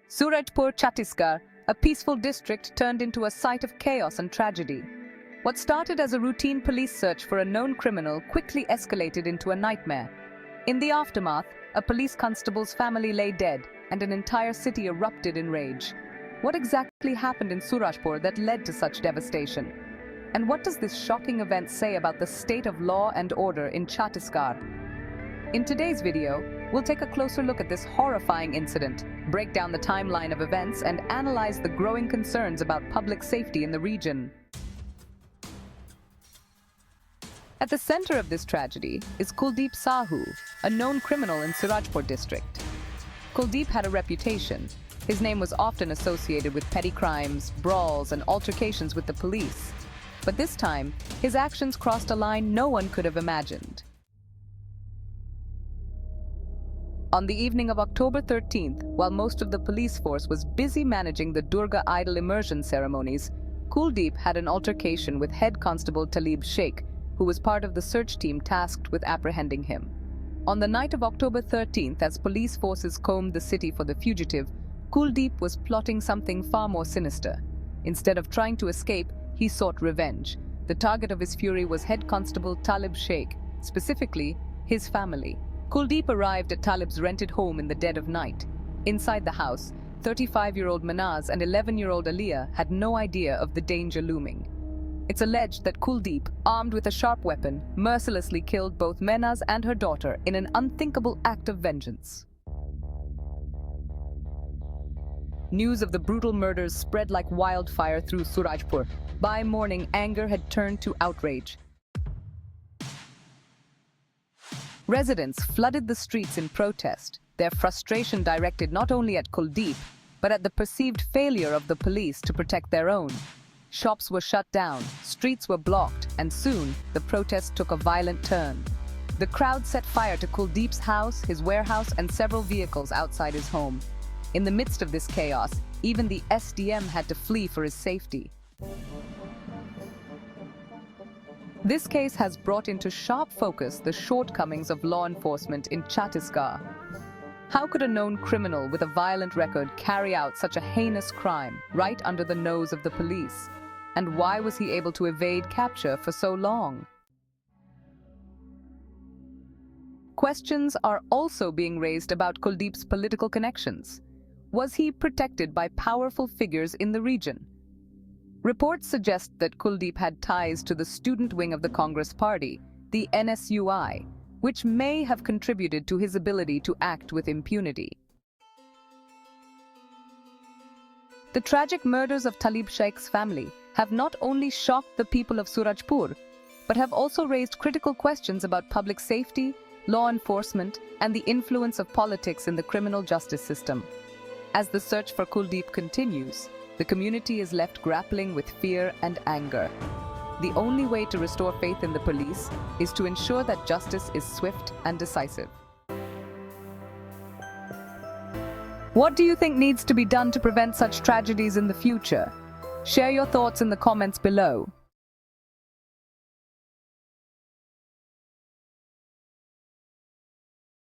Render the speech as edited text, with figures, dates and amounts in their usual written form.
Surajpur, Chhattisgarh, a peaceful district turned into a site of chaos and tragedy. What started as a routine police search for a known criminal quickly escalated into a nightmare. In the aftermath, a police constable's family lay dead, and an entire city erupted in rage. What exactly happened in Surajpur that led to such devastation? And what does this shocking event say about the state of law and order in Chhattisgarh? In today's video, we'll take a closer look at this horrifying incident, break down the timeline of events, and analyze the growing concerns about public safety in the region. At the center of this tragedy is Kuldeep Sahu, a known criminal in Surajpur district. Kuldeep had a reputation. His name was often associated with petty crimes, brawls, and altercations with the police. But this time, his actions crossed a line no one could have imagined. On the evening of October 13th, while most of the police force was busy managing the Durga idol immersion ceremonies, Kuldeep had an altercation with head constable Talib Shaikh, who was part of the search team tasked with apprehending him. On the night of October 13th, as police forces combed the city for the fugitive, Kuldeep was plotting something far more sinister. Instead of trying to escape, he sought revenge. The target of his fury was head constable Talib Shaikh, specifically his family. Kuldeep arrived at Talib's rented home in the dead of night. Inside the house, 35-year-old Manaz and 11-year-old Aliyah had no idea of the danger looming. It's alleged that Kuldeep, armed with a sharp weapon, mercilessly killed both Manaz and her daughter in an unthinkable act of vengeance. News of the brutal murders spread like wildfire through Surajpur. By morning, anger had turned to outrage. Residents flooded the streets in protest, their frustration directed not only at Kuldeep, but at the perceived failure of the police to protect their own. Shops were shut down, streets were blocked, and soon the protest took a violent turn. The crowd set fire to Kuldeep's house, his warehouse, and several vehicles outside his home. In the midst of this chaos, even the SDM had to flee for his safety. This case has brought into sharp focus the shortcomings of law enforcement in Chhattisgarh. How could a known criminal with a violent record carry out such a heinous crime right under the nose of the police? And why was he able to evade capture for so long? Questions are also being raised about Kuldeep's political connections. Was he protected by powerful figures in the region? Reports suggest that Kuldeep had ties to the student wing of the Congress Party, the NSUI, which may have contributed to his ability to act with impunity. The tragic murders of Talib Shaikh's family have not only shocked the people of Surajpur, but have also raised critical questions about public safety, law enforcement, and the influence of politics in the criminal justice system. As the search for Kuldeep continues, the community is left grappling with fear and anger. The only way to restore faith in the police is to ensure that justice is swift and decisive. What do you think needs to be done to prevent such tragedies in the future? Share your thoughts in the comments below.